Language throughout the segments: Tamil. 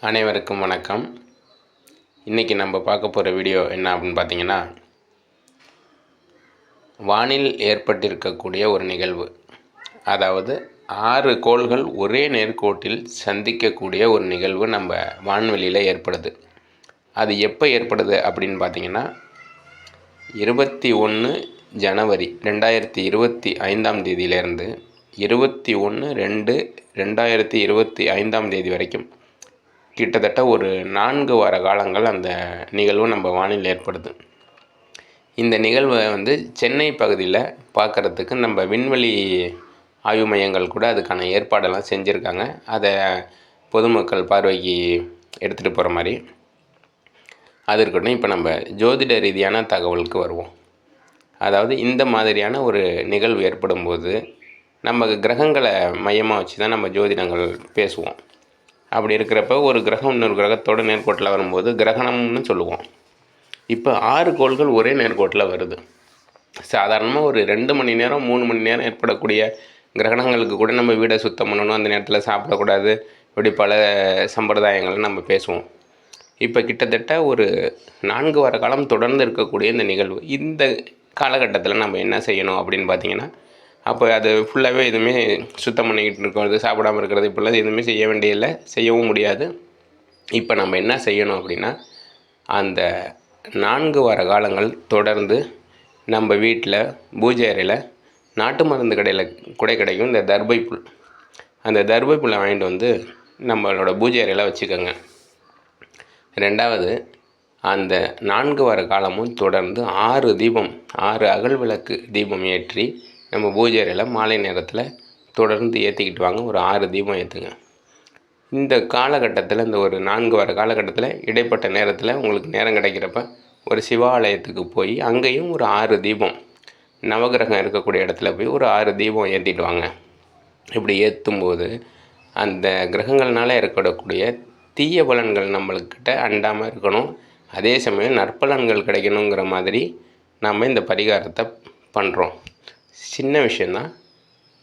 அனைவருக்கும் வணக்கம். இன்றைக்கி நம்ம பார்க்க போகிற வீடியோ என்ன அப்படின்னு பார்த்தீங்கன்னா, வானில் ஏற்பட்டிருக்கக்கூடிய ஒரு நிகழ்வு. அதாவது 6 கோள்கள் ஒரே நேர்கோட்டில் சந்திக்கக்கூடிய ஒரு நிகழ்வு நம்ம வான்வெளியில் ஏற்படுது. அது எப்போ ஏற்படுது அப்படின்னு பார்த்தீங்கன்னா, 21 ஜனவரி 2025 தேதியிலேருந்து 21/2/2025 வரைக்கும் கிட்டத்தட்ட ஒரு 4 வார காலங்கள் அந்த நிகழ்வு நம்ம வானில் ஏற்படுது. இந்த நிகழ்வை சென்னை பகுதியில் பார்க்குறதுக்கு நம்ம விண்வெளி ஆய்வு மையங்கள் கூட அதுக்கான ஏற்பாடெல்லாம் செஞ்சுருக்காங்க. அதை பொதுமக்கள் பார்வைக்கு எடுத்துகிட்டு போகிற மாதிரி அது இருக்கட்டும். இப்போ நம்ம ஜோதிட ரீதியான தகவலுக்கு வருவோம். அதாவது இந்த மாதிரியான ஒரு நிகழ்வு ஏற்படும்போது நம்ம கிரகங்களை மையமாக வச்சு தான் நம்ம ஜோதிடங்கள் பேசுவோம். அப்படி இருக்கிறப்ப ஒரு கிரகம் இன்னொரு கிரகத்தோட நேர்கோட்டில் வரும்போது கிரகணம்னு சொல்லுவோம். இப்போ 6 கோள்கள் ஒரே நேர்கோட்டில் வருது. சாதாரணமாக ஒரு 2 மணி நேரம் 3 மணி நேரம் ஏற்படக்கூடிய கிரகணங்களுக்கு கூட நம்ம வீடை சுத்தம் பண்ணணும், அந்த நேரத்தில் சாப்பிடக்கூடாது, இப்படி பல சம்பிரதாயங்களை நம்ம பேசுவோம். இப்போ கிட்டத்தட்ட ஒரு 4 வார காலம் தொடர்ந்து இருக்கக்கூடிய இந்த நிகழ்வு, இந்த காலகட்டத்தில் நம்ம என்ன செய்யணும் அப்படின்னு பார்த்திங்கன்னா, அப்போ அது ஃபுல்லாகவே எதுவுமே சுத்தம் பண்ணிக்கிட்டு இருக்கிறது, சாப்பிடாமல் இருக்கிறது, இப்படிலாம் எதுவுமே செய்ய வேண்டியதில்லை, செய்யவும் முடியாது. இப்போ நம்ம என்ன செய்யணும் அப்படின்னா, அந்த 4 வார காலங்கள் தொடர்ந்து நம்ம வீட்டில் பூஜை அறையில் நாட்டு மருந்து கடையில் கூட கிடைக்கும் இந்த தர்பை புல், அந்த தர்பை புல்லை வாங்கிட்டு நம்மளோட பூஜை அறையில் வச்சுக்கோங்க. 2வது, அந்த 4 வார காலமும் தொடர்ந்து 6 தீபம், 6 அகல் விளக்கு தீபம் ஏற்றி நம்ம பூஜை அறையில் மாலை நேரத்தில் தொடர்ந்து ஏற்றிக்கிட்டு வாங்க. ஒரு 6 தீபம் ஏற்றுங்க. இந்த காலகட்டத்தில், இந்த ஒரு 4 வார காலகட்டத்தில் இடைப்பட்ட நேரத்தில் உங்களுக்கு நேரம் கிடைக்கிறப்ப ஒரு சிவாலயத்துக்கு போய் அங்கேயும் ஒரு 6 தீபம், நவகிரகம் இருக்கக்கூடிய இடத்துல போய் ஒரு 6 தீபம் ஏற்றிட்டு வாங்க. இப்படி ஏற்றும்போது அந்த கிரகங்கள்னால ஏற்படக்கூடிய தீய பலன்கள் நம்மளுக்கிட்ட அண்டாமல் இருக்கணும், அதே சமயம் நற்பலன்கள் கிடைக்கணுங்கிற மாதிரி நம்ம இந்த பரிகாரத்தை பண்ணுறோம். சின்ன விஷயந்தான்.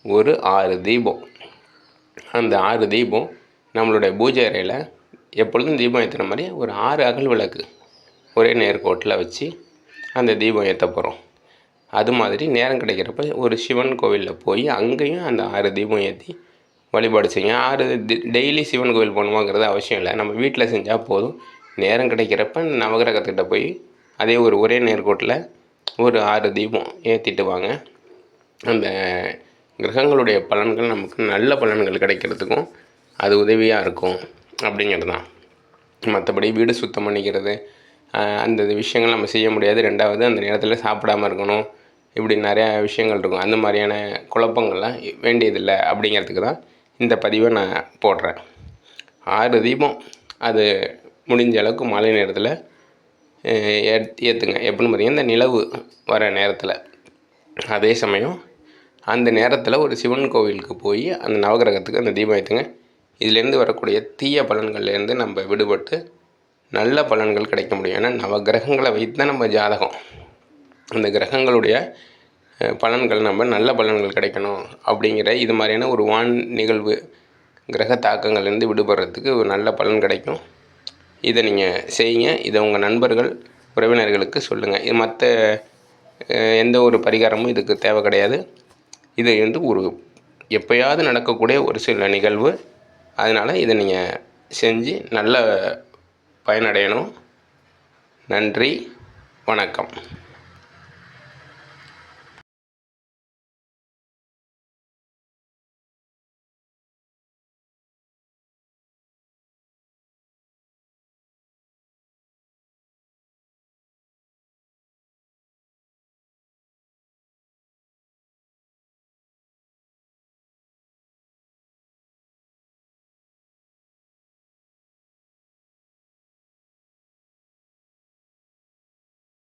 ஒரு 6 தீபம், அந்த 6 தீபம் நம்மளுடைய பூஜை அறையில் எப்பொழுதும் தீபம் ஏற்றுற மாதிரி ஒரு 6 அகல் விளக்கு ஒரே நேர்கோட்டில் வச்சு அந்த தீபம் ஏற்ற போகிறோம். அது மாதிரி நேரம் கிடைக்கிறப்ப ஒரு சிவன் கோவிலில் போய் அங்கேயும் அந்த 6 தீபம் ஏற்றி வழிபாடு செய்யுங்க. 6 டெய்லி சிவன் கோவில் போகணுமாங்கிறது அவசியம் இல்லை, நம்ம வீட்டில் செஞ்சால் போதும். நேரம் கிடைக்கிறப்ப நவகிரகத்துக்கிட்ட போய் அதே ஒரே நேர்கோட்டில் ஒரு 6 தீபம் ஏற்றிட்டு வாங்க. அந்த கிரகங்களுடைய பலன்கள் நமக்கு நல்ல பலன்கள் கிடைக்கிறதுக்கும் அது உதவியாக இருக்கும் அப்படிங்கிறது தான். மற்றபடி வீடு சுத்தம் பண்ணிக்கிறது அந்த விஷயங்கள் நம்ம செய்ய முடியாது. 2வது, அந்த நேரத்தில் சாப்பிடாமல் இருக்கணும், இப்படி நிறையா விஷயங்கள் இருக்கும். அந்த மாதிரியான குழப்பங்கள்லாம் வேண்டியதில்லை அப்படிங்கிறதுக்கு தான் இந்த பதிவை நான் போடுறேன். 6 தீபம் அது முடிஞ்ச அளவுக்கு மாலை நேரத்தில் ஏற்றுங்க. எப்படின்னு பார்த்தீங்கன்னா, இந்த நிலவு வர நேரத்தில். அதே சமயம் அந்த நேரத்தில் ஒரு சிவன் கோவிலுக்கு போய் அந்த நவகிரகத்துக்கு அந்த தீபம் ஏற்றுங்க. இதிலேருந்து வரக்கூடிய தீய பலன்கள்லேருந்து நம்ம விடுபட்டு நல்ல பலன்கள் கிடைக்க முடியும். ஏன்னா நவகிரகங்களை வைத்து தான் நம்ம ஜாதகம். அந்த கிரகங்களுடைய பலன்கள், நம்ம நல்ல பலன்கள் கிடைக்கணும் அப்படிங்கிற இது மாதிரியான ஒரு வான் நிகழ்வு கிரக தாக்கங்கள்லேருந்து விடுபடுறதுக்கு ஒரு நல்ல பலன் கிடைக்கும். இதை நீங்கள் செய்யுங்க. இதை உங்கள் நண்பர்கள் உறவினர்களுக்கு சொல்லுங்கள். இது மற்ற எந்த ஒரு பரிகாரமும் இதுக்கு தேவை கிடையாது. இது ஒரு எப்போயாவது நடக்கக்கூடிய ஒரு சில நிகழ்வு. அதனால் இதை நீங்கள் செஞ்சு நல்ல பயனடையணும். நன்றி, வணக்கம்.